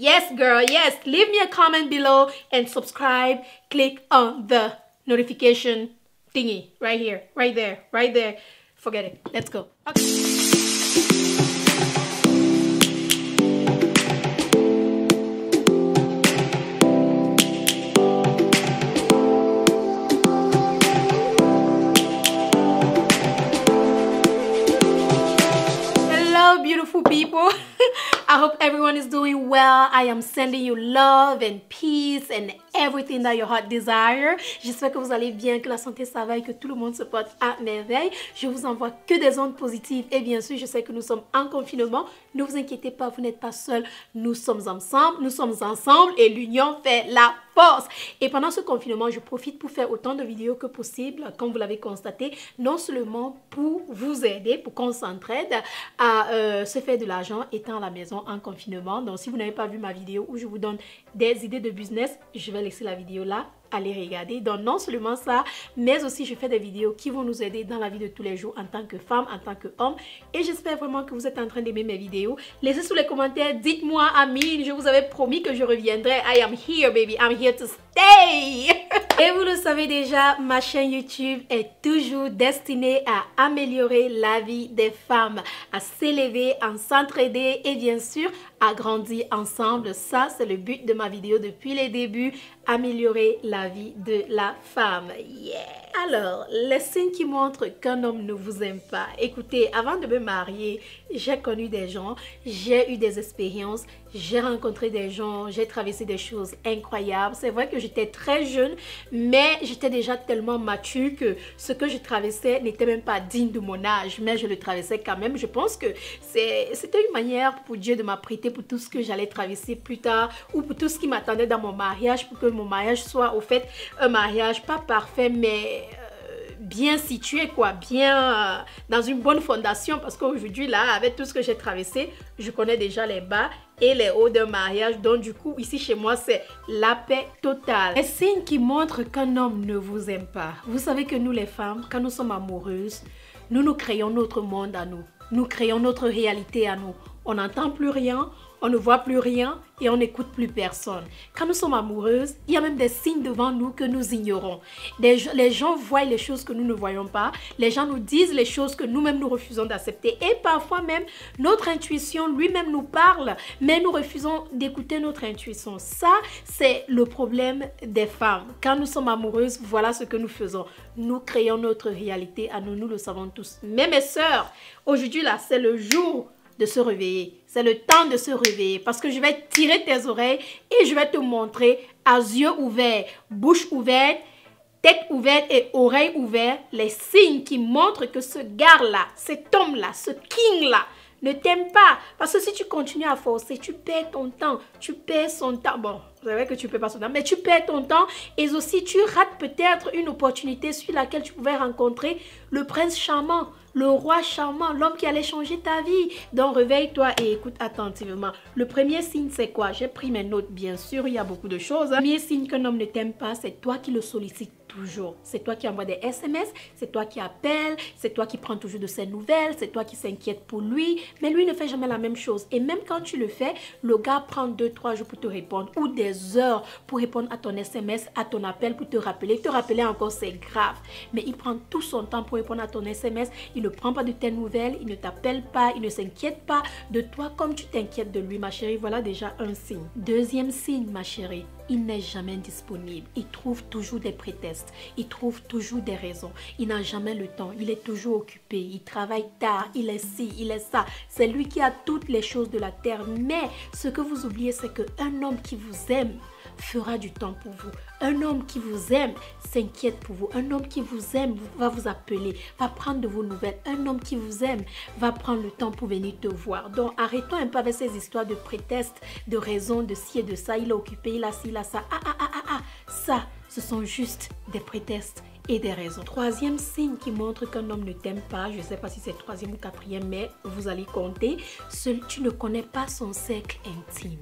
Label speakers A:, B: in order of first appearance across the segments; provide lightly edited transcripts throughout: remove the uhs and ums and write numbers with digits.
A: Yes, girl, yes. Leave me a comment below and subscribe. Click on the notification thingy right here, right there, right there. Forget it. Let's go. Okay. Beautiful people. I hope everyone is doing well. I am sending you love and peace and everything that your heart desire. J'espère que vous allez bien, que la santé ça va et que tout le monde se porte à merveille. Je vous envoie que des ondes positives et bien sûr, je sais que nous sommes en confinement. Ne vous inquiétez pas, vous n'êtes pas seuls. Nous sommes ensemble et l'union fait la force. Et pendant ce confinement, je profite pour faire autant de vidéos que possible, comme vous l'avez constaté, non seulement pour vous aider, pour qu'on s'entraide à se faire de l'argent étant à la maison en confinement. Donc, si vous n'avez pas vu ma vidéo où je vous donne des idées de business, je vais laisser la vidéo là. Allez regarder. Donc non seulement ça, mais aussi je fais des vidéos qui vont nous aider dans la vie de tous les jours en tant que femme, en tant qu'homme. Et j'espère vraiment que vous êtes en train d'aimer mes vidéos. Laissez sous les commentaires, dites-moi Amine, je vous avais promis que je reviendrai. I am here baby, I'm here to stay. Et vous le savez déjà, ma chaîne YouTube est toujours destinée à améliorer la vie des femmes, à s'élever, à s'entraider et bien sûr à grandir ensemble. Ça, c'est le but de ma vidéo depuis les débuts, améliorer la vie de la femme. Yeah! Alors, les signes qui montrent qu'un homme ne vous aime pas. Écoutez, avant de me marier, j'ai connu des gens, j'ai eu des expériences, j'ai rencontré des gens, j'ai traversé des choses incroyables. C'est vrai que j'étais très jeune, mais j'étais déjà tellement mature que ce que je traversais n'était même pas digne de mon âge, mais je le traversais quand même. Je pense que c'était une manière pour Dieu de m'apprêter pour tout ce que j'allais traverser plus tard ou pour tout ce qui m'attendait dans mon mariage, pour que mon mariage soit au fait un mariage pas parfait, mais bien situé, quoi, bien dans une bonne fondation, parce qu'aujourd'hui là, avec tout ce que j'ai traversé, je connais déjà les bas et les hauts d'un mariage. Donc du coup, ici chez moi, c'est la paix totale. Les signes qui montrent qu'un homme ne vous aime pas. Vous savez que nous les femmes, quand nous sommes amoureuses, nous créons notre monde à nous. Nous créons notre réalité à nous. On n'entend plus rien, on ne voit plus rien et on n'écoute plus personne. Quand nous sommes amoureuses, il y a même des signes devant nous que nous ignorons. Les gens voient les choses que nous ne voyons pas. Les gens nous disent les choses que nous-mêmes nous refusons d'accepter. Et parfois même, notre intuition lui-même nous parle, mais nous refusons d'écouter notre intuition. Ça, c'est le problème des femmes. Quand nous sommes amoureuses, voilà ce que nous faisons. Nous créons notre réalité à nous, nous le savons tous. Mais mes sœurs, aujourd'hui là, c'est le jour de se réveiller. C'est le temps de se réveiller parce que je vais tirer tes oreilles et je vais te montrer à yeux ouverts, bouche ouverte, tête ouverte et oreilles ouvertes les signes qui montrent que ce gars-là, cet homme-là, ce king-là ne t'aime pas. Parce que si tu continues à forcer, tu perds ton temps, tu perds son temps. Bon, c'est vrai que tu ne perds pas son temps, mais tu perds ton temps et aussi tu rates peut-être une opportunité sur laquelle tu pouvais rencontrer le prince charmant, le roi charmant, l'homme qui allait changer ta vie. Donc réveille-toi et écoute attentivement. Le premier signe c'est quoi? J'ai pris mes notes, bien sûr, il y a beaucoup de choses. Le premier signe qu'un homme ne t'aime pas, c'est toi qui le sollicites toujours. C'est toi qui envoie des SMS, c'est toi qui appelle, c'est toi qui prends toujours de ses nouvelles, c'est toi qui s'inquiète pour lui. Mais lui ne fait jamais la même chose. Et même quand tu le fais, le gars prend 2-3 jours pour te répondre ou des heures pour répondre à ton SMS, à ton appel, pour te rappeler. Te rappeler encore, c'est grave. Mais il prend tout son temps pour répondre à ton SMS. Il ne prend pas de tes nouvelles, il ne t'appelle pas, il ne s'inquiète pas de toi comme tu t'inquiètes de lui, ma chérie. Voilà déjà un signe. Deuxième signe, ma chérie, il n'est jamais disponible. Il trouve toujours des prétextes. Il trouve toujours des raisons. Il n'a jamais le temps. Il est toujours occupé. Il travaille tard. Il est ci, il est ça. C'est lui qui a toutes les choses de la terre. Mais ce que vous oubliez, c'est qu'un homme qui vous aime fera du temps pour vous. Un homme qui vous aime s'inquiète pour vous. Un homme qui vous aime va vous appeler, va prendre de vos nouvelles. Un homme qui vous aime va prendre le temps pour venir te voir. Donc arrêtons un peu avec ces histoires de prétextes, de raisons, de ci et de ça. Il est occupé, il a ci, il a ça. Ça, ce sont juste des prétextes et des raisons. Troisième signe qui montre qu'un homme ne t'aime pas, je ne sais pas si c'est troisième ou quatrième, mais vous allez compter, tu ne connais pas son cercle intime.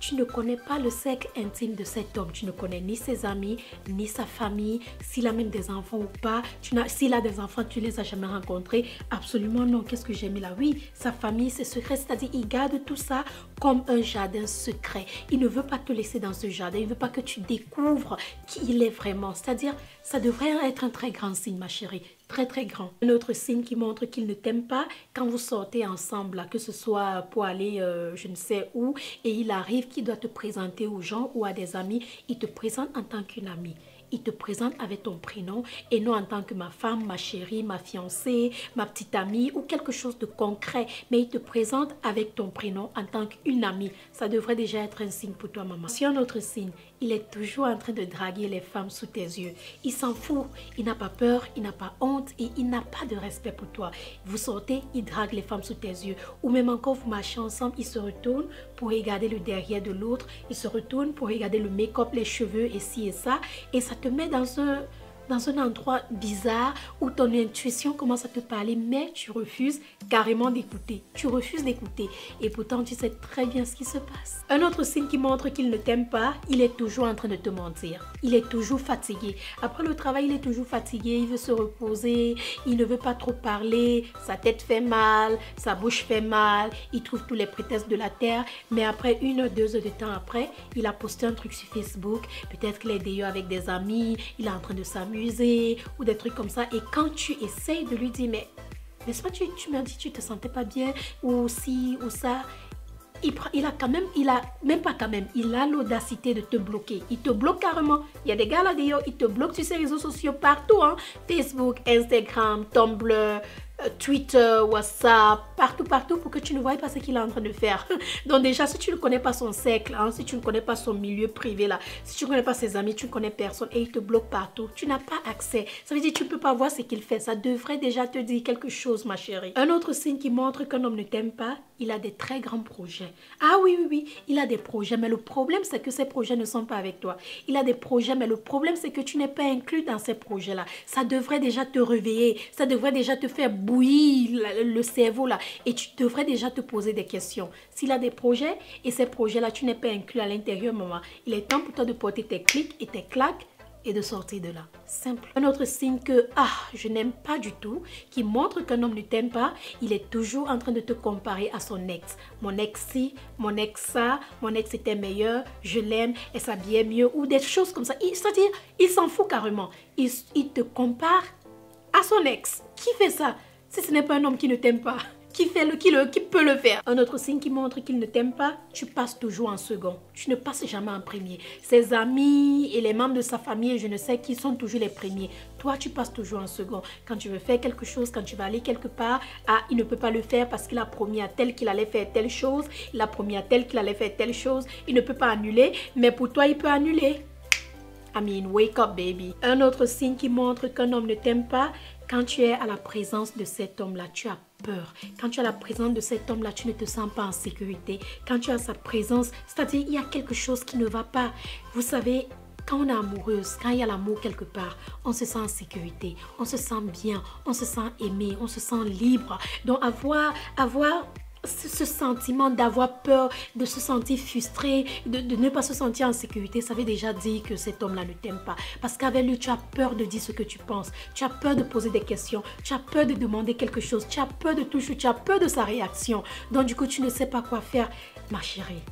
A: tu ne connais pas le cercle intime de cet homme. Tu ne connais ni ses amis, ni sa famille, s'il a même des enfants ou pas. S'il a des enfants, tu ne les as jamais rencontrés. Absolument non. Qu'est-ce que j'ai mis là? Oui, sa famille, ses secrets. C'est-à-dire, il garde tout ça comme un jardin secret. Il ne veut pas te laisser dans ce jardin. Il ne veut pas que tu découvres qui il est vraiment. C'est-à-dire, ça devrait être un très grand signe, ma chérie. Très très grand. Un autre signe qui montre qu'il ne t'aime pas quand vous sortez ensemble, là, que ce soit pour aller je ne sais où, et il arrive qu'il doit te présenter aux gens ou à des amis, il te présente en tant qu'une amie. Il te présente avec ton prénom et non en tant que ma femme, ma chérie, ma fiancée, ma petite amie ou quelque chose de concret. Mais il te présente avec ton prénom en tant qu'une amie. Ça devrait déjà être un signe pour toi, maman. Si un autre signe, il est toujours en train de draguer les femmes sous tes yeux. Il s'en fout. Il n'a pas peur, il n'a pas honte et il n'a pas de respect pour toi. Vous sortez, il drague les femmes sous tes yeux. Ou même encore, vous marchez ensemble, il se retourne pour regarder le derrière de l'autre. Il se retourne pour regarder le make-up, les cheveux et ci et ça. Et ça te met dans un endroit bizarre où ton intuition commence à te parler, mais tu refuses carrément d'écouter. Tu refuses d'écouter et pourtant tu sais très bien ce qui se passe. Un autre signe qui montre qu'il ne t'aime pas, il est toujours en train de te mentir. Il est toujours fatigué. Après le travail, il est toujours fatigué, il veut se reposer, il ne veut pas trop parler, sa tête fait mal, sa bouche fait mal, il trouve tous les prétextes de la terre, mais après 1 heure, 2 heures de temps après, il a posté un truc sur Facebook, peut-être qu'il est d'ailleurs avec des amis, il est en train de s'amuser ou des trucs comme ça, et quand tu essayes de lui dire mais n'est-ce pas, tu m'as dit tu te sentais pas bien ou si ou ça, il a l'audacité de te bloquer. Il te bloque carrément. Il y a des gars là d'ailleurs, ils te bloquent sur ces réseaux sociaux partout, hein. Facebook, Instagram, Tumblr, Twitter, WhatsApp, partout pour que tu ne voyes pas ce qu'il est en train de faire. Donc déjà, si tu ne connais pas son cercle, hein, si tu ne connais pas son milieu privé là, si tu ne connais pas ses amis, tu ne connais personne et il te bloque partout, tu n'as pas accès. Ça veut dire que tu ne peux pas voir ce qu'il fait. Ça devrait déjà te dire quelque chose, ma chérie. Un autre signe qui montre qu'un homme ne t'aime pas, il a des très grands projets. Ah oui, il a des projets, mais le problème c'est que ces projets ne sont pas avec toi. Il a des projets, mais le problème c'est que tu n'es pas inclus dans ces projets-là. Ça devrait déjà te réveiller, ça devrait déjà te faire bouillir le cerveau là et tu devrais déjà te poser des questions. S'il a des projets et ces projets-là, tu n'es pas inclus à l'intérieur, maman, il est temps pour toi de porter tes clics et tes claques et de sortir de là. Simple. Un autre signe que je n'aime pas du tout, qui montre qu'un homme ne t'aime pas, il est toujours en train de te comparer à son ex. Mon ex ci, mon ex ça, mon ex était meilleur, je l'aime, elle s'habillait mieux ou des choses comme ça. C'est-à-dire, il s'en fout carrément. Il te compare à son ex. Qui fait ça? Si ce n'est pas un homme qui ne t'aime pas, qui peut le faire. Un autre signe qui montre qu'il ne t'aime pas, tu passes toujours en second. Tu ne passes jamais en premier. Ses amis et les membres de sa famille, je ne sais qui, sont toujours les premiers. Toi, tu passes toujours en second. Quand tu veux faire quelque chose, quand tu vas aller quelque part, il ne peut pas le faire parce qu'il a promis à tel qu'il allait faire telle chose. Il a promis à tel qu'il allait faire telle chose. Il ne peut pas annuler, mais pour toi, il peut annuler. I mean, wake up, baby. Un autre signe qui montre qu'un homme ne t'aime pas, quand tu es à la présence de cet homme-là, tu as peur. Quand tu es à la présence de cet homme-là, tu ne te sens pas en sécurité. Quand tu as sa présence, c'est-à-dire il y a quelque chose qui ne va pas. Vous savez, quand on est amoureuse, quand il y a l'amour quelque part, on se sent en sécurité, on se sent bien, on se sent aimé, on se sent libre. Donc avoir ce sentiment d'avoir peur, de se sentir frustré, de ne pas se sentir en sécurité, ça veut déjà dire que cet homme-là ne t'aime pas. Parce qu'avec lui, tu as peur de dire ce que tu penses, tu as peur de poser des questions, tu as peur de demander quelque chose, tu as peur de toucher, tu as peur de sa réaction. Donc du coup, tu ne sais pas quoi faire, ma chérie.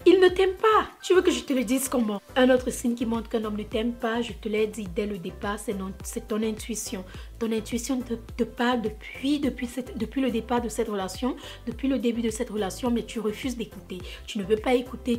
A: Il ne t'aime pas. Tu veux que je te le dise comment? Un autre signe qui montre qu'un homme ne t'aime pas, je te l'ai dit dès le départ, c'est ton intuition. Ton intuition te parle depuis le départ de cette relation, depuis le début de cette relation, mais tu refuses d'écouter. Tu ne veux pas écouter,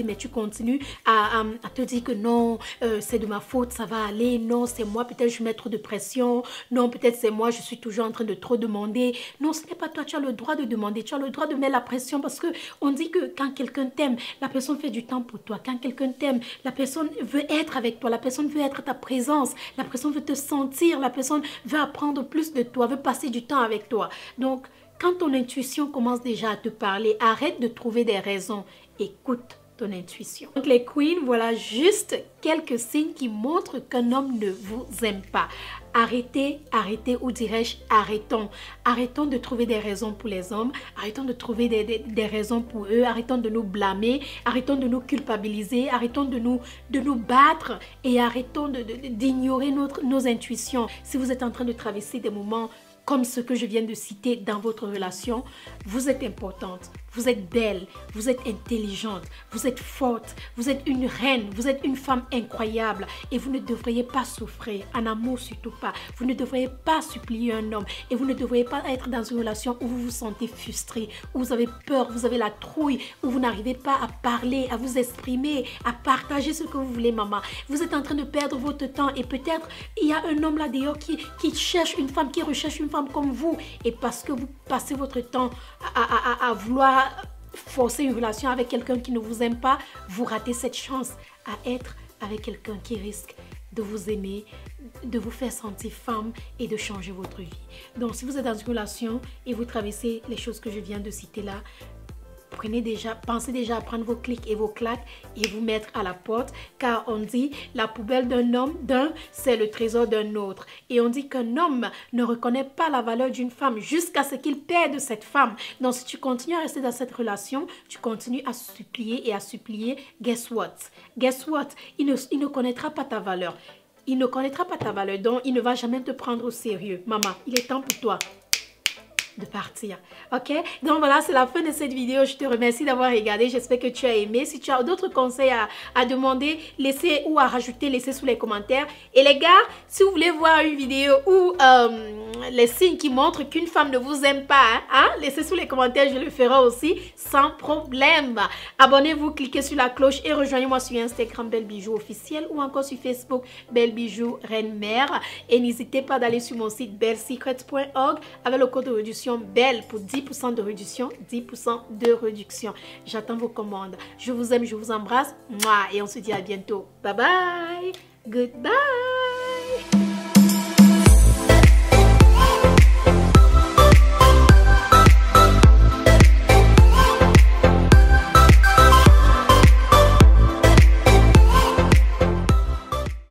A: mais tu continues à te dire que non, c'est de ma faute, ça va aller. Non, c'est moi, peut-être je mets trop de pression. Non, peut-être c'est moi, je suis toujours en train de trop demander. Non, ce n'est pas toi, tu as le droit de demander, tu as le droit de mettre la pression parce que on dit que quand quelqu'un t'aime, la personne fait du temps pour toi. Quand quelqu'un t'aime, la personne veut être avec toi, la personne veut être à ta présence, la personne veut te sentir, la personne veut apprendre plus de toi, veut passer du temps avec toi. Donc, quand ton intuition commence déjà à te parler, arrête de trouver des raisons. Écoute ton intuition. Donc les queens, voilà juste quelques signes qui montrent qu'un homme ne vous aime pas. Arrêtez, ou dirais-je, arrêtons de trouver des raisons pour les hommes, arrêtons de trouver des raisons pour eux, arrêtons de nous blâmer, arrêtons de nous culpabiliser, arrêtons de nous battre et arrêtons d'ignorer nos intuitions. Si vous êtes en train de traverser des moments comme ce que je viens de citer dans votre relation, vous êtes importante, vous êtes belle, vous êtes intelligente, vous êtes forte, vous êtes une reine, vous êtes une femme incroyable et vous ne devriez pas souffrir, en amour surtout pas. Vous ne devriez pas supplier un homme et vous ne devriez pas être dans une relation où vous vous sentez frustré, où vous avez peur, vous avez la trouille, où vous n'arrivez pas à parler, à vous exprimer, à partager ce que vous voulez, maman. Vous êtes en train de perdre votre temps et peut-être il y a un homme là dehors qui cherche une femme, qui recherche une femme comme vous et parce que vous passez votre temps à vouloir forcer une relation avec quelqu'un qui ne vous aime pas, vous ratez cette chance à être avec quelqu'un qui risque de vous aimer, de vous faire sentir femme et de changer votre vie. Donc si vous êtes dans une relation et vous traversez les choses que je viens de citer là, pensez déjà à prendre vos clics et vos claques et vous mettre à la porte, car on dit la poubelle d'un c'est le trésor d'un autre, et on dit qu'un homme ne reconnaît pas la valeur d'une femme jusqu'à ce qu'il perde cette femme. Donc si tu continues à rester dans cette relation, tu continues à supplier et à supplier, guess what, il ne connaîtra pas ta valeur, donc il ne va jamais te prendre au sérieux. Maman, il est temps pour toi de partir, ok? Donc voilà, c'est la fin de cette vidéo. Je te remercie d'avoir regardé, j'espère que tu as aimé. Si tu as d'autres conseils à demander, laissez ou à rajouter, laissez sous les commentaires. Et les gars, si vous voulez voir une vidéo où les signes qui montrent qu'une femme ne vous aime pas, laissez sous les commentaires, je le ferai aussi sans problème. Abonnez-vous, cliquez sur la cloche et rejoignez-moi sur Instagram Belle Bijou officiel ou encore sur Facebook Belle Bijou Reine Mère. Et n'hésitez pas d'aller sur mon site bellesecrets.org avec le code de réduction BELLE pour 10% de réduction, 10% de réduction. J'attends vos commandes. Je vous aime, je vous embrasse. Et on se dit à bientôt. Bye bye. Goodbye.